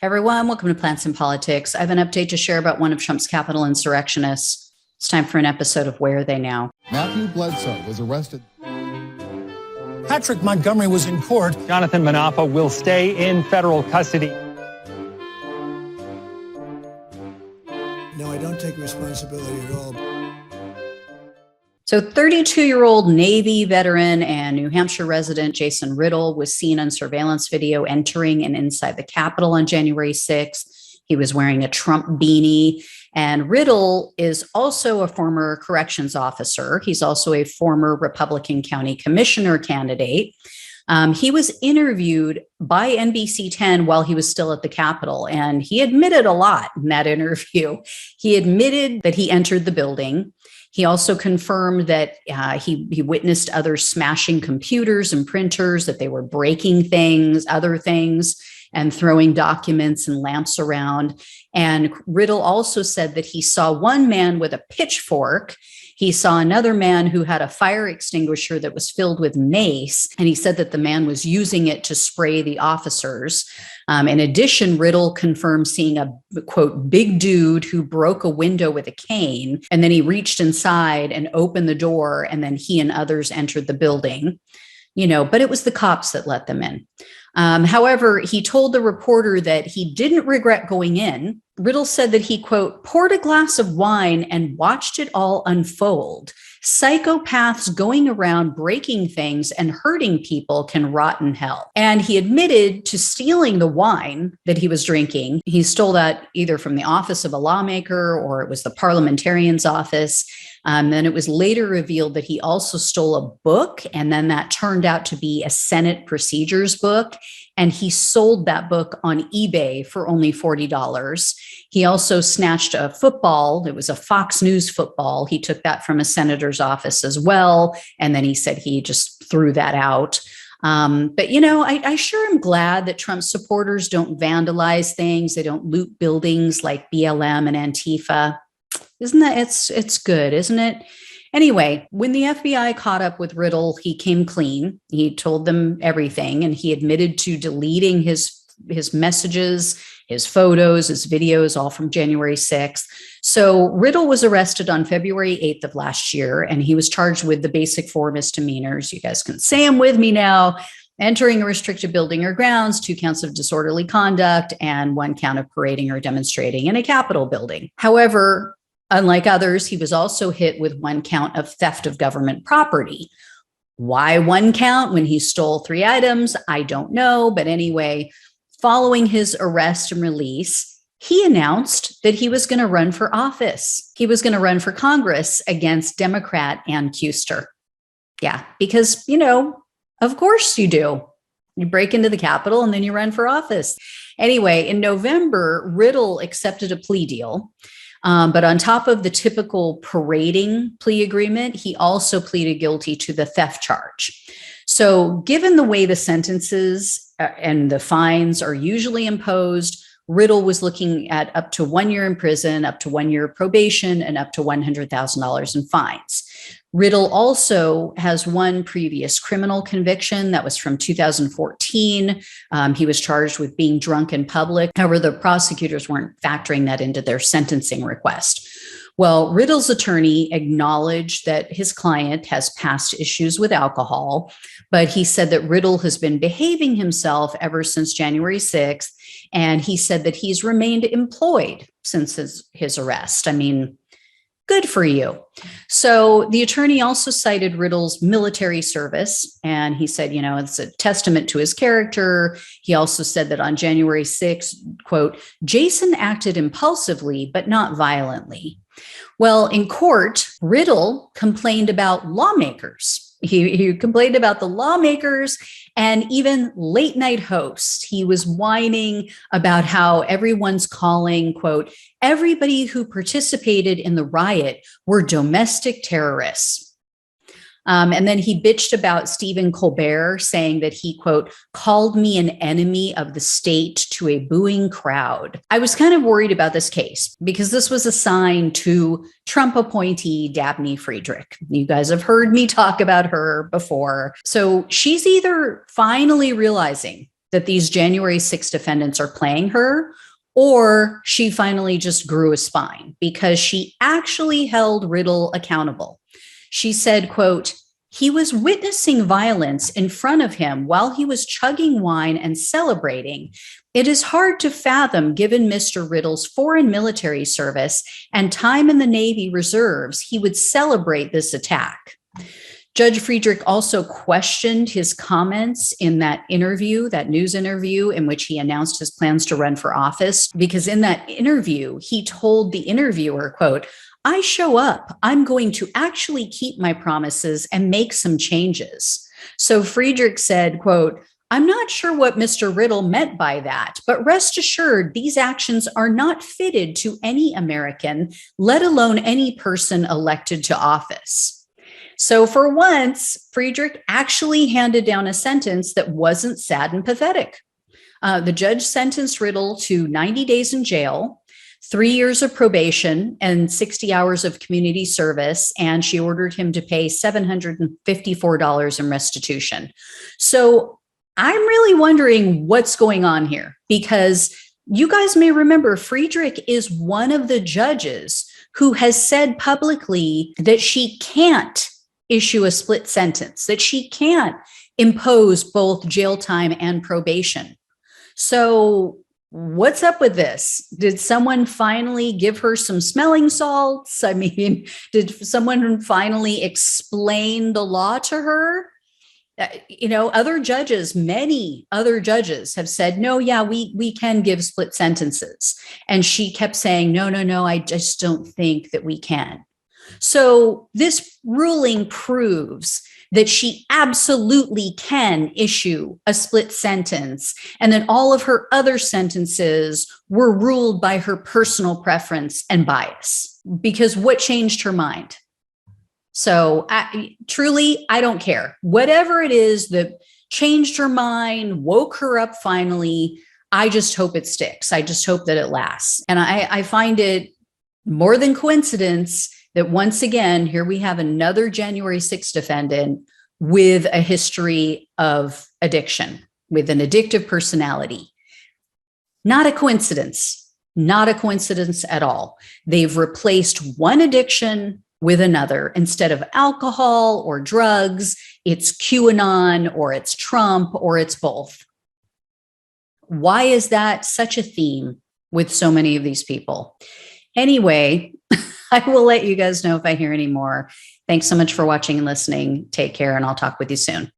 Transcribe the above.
Everyone, welcome to Plants and Politics. I have an update to share about one of Trump's Capitol insurrectionists. It's time for an episode of Where Are They Now? Matthew Bledsoe was arrested. Patrick Montgomery was in court. Jonathan Manapa will stay in federal custody. No, I don't take responsibility at all. So 32-year-old Navy veteran and New Hampshire resident Jason Riddle was seen on surveillance video entering and inside the Capitol on January 6th. He was wearing a Trump beanie. And Riddle is also a former corrections officer. He's also a former Republican county commissioner candidate. He was interviewed by NBC 10 while he was still at the Capitol, and he admitted a lot in that interview. He admitted that he entered the building. He also confirmed that he witnessed others smashing computers and printers, that they were breaking things, other things, and throwing documents and lamps around. And Riddle also said that he saw one man with a pitchfork. He saw another man who had a fire extinguisher that was filled with mace, and he said that the man was using it to spray the officers. In addition, Riddle confirmed seeing a, quote, big dude who broke a window with a cane, and then he reached inside and opened the door, and then he and others entered the building. But it was the cops that let them in. However, he told the reporter that he didn't regret going in. Riddle said that he, quote, poured a glass of wine and watched it all unfold. Psychopaths going around breaking things and hurting people can rot in hell. And he admitted to stealing the wine that he was drinking. He stole that either from the office of a lawmaker or it was the parliamentarian's office. Then it was later revealed that he also stole a book, and then that turned out to be a Senate procedures book. And he sold that book on eBay for only $40. He also snatched a football. It was a Fox News football. He took that from a senator's office as well. And then he said he just threw that out. I sure am glad that Trump supporters don't vandalize things. They don't loot buildings like BLM and Antifa. Isn't that, it's good, isn't it? Anyway, when the FBI caught up with Riddle, he came clean. He told them everything, and he admitted to deleting his messages, his photos, his videos, all from January 6th. So Riddle was arrested on February 8th of last year, and he was charged with the basic 4 misdemeanors. You guys can say them with me now. Entering a restricted building or grounds, 2 counts of disorderly conduct, and 1 count of parading or demonstrating in a Capitol building. However, unlike others, he was also hit with 1 count of theft of government property. Why 1 count when he stole 3 items? I don't know. But anyway, following his arrest and release, he announced that he was going to run for office. He was going to run for Congress against Democrat Ann Kuster. Yeah, because, of course you do. You break into the Capitol and then you run for office. Anyway, in November, Riddle accepted a plea deal. But on top of the typical parading plea agreement, he also pleaded guilty to the theft charge. So given the way the sentences and the fines are usually imposed, Riddle was looking at up to 1 year in prison, up to 1 year of probation, and up to $100,000 in fines. Riddle also has 1 previous criminal conviction that was from 2014. He was charged with being drunk in public. However, the prosecutors weren't factoring that into their sentencing request. Well, Riddle's attorney acknowledged that his client has past issues with alcohol, but he said that Riddle has been behaving himself ever since January 6th. And he said that he's remained employed since his arrest. I mean, good for you. So the attorney also cited Riddle's military service, and he said, it's a testament to his character. He also said that on January 6th, quote, Jason acted impulsively, but not violently. Well, in court, Riddle complained about lawmakers. He complained about the lawmakers and even late night hosts. He was whining about how everyone's calling, quote, everybody who participated in the riot were domestic terrorists. And then he bitched about Stephen Colbert, saying that he, quote, called me an enemy of the state to a booing crowd. I was kind of worried about this case because this was assigned to Trump appointee Dabney Friedrich. You guys have heard me talk about her before. So she's either finally realizing that these January 6th defendants are playing her, or she finally just grew a spine, because she actually held Riddle accountable. She said, quote, "He was witnessing violence in front of him while he was chugging wine and celebrating. It is hard to fathom, given Mr. Riddle's foreign military service and time in the Navy Reserves, he would celebrate this attack." Judge Friedrich also questioned his comments in that interview, that news interview in which he announced his plans to run for office, because in that interview, he told the interviewer, quote, "I show up, I'm going to actually keep my promises and make some changes." So Friedrich said, quote, "I'm not sure what Mr. Riddle meant by that, but rest assured, these actions are not fitted to any American, let alone any person elected to office." So for once, Friedrich actually handed down a sentence that wasn't sad and pathetic. The judge sentenced Riddle to 90 days in jail, 3 years of probation, and 60 hours of community service, and she ordered him to pay $754 in restitution. So I'm really wondering what's going on here, because you guys may remember Friedrich is one of the judges who has said publicly that she can't issue a split sentence, that she can't impose both jail time and probation. So what's up with this? Did someone finally give her some smelling salts? I mean, did someone finally explain the law to her? Other judges, many other judges have said, no, yeah, we can give split sentences. And she kept saying, no, I just don't think that we can. So this ruling proves that she absolutely can issue a split sentence, and that all of her other sentences were ruled by her personal preference and bias. Because what changed her mind? So I don't care. Whatever it is that changed her mind, woke her up finally, I just hope it sticks. I just hope that it lasts. And I find it more than coincidence that once again, here we have another January 6th defendant with a history of addiction, with an addictive personality. Not a coincidence, not a coincidence at all. They've replaced one addiction with another. Instead of alcohol or drugs, it's QAnon or it's Trump or it's both. Why is that such a theme with so many of these people? Anyway, I will let you guys know if I hear any more. Thanks so much for watching and listening. Take care, and I'll talk with you soon.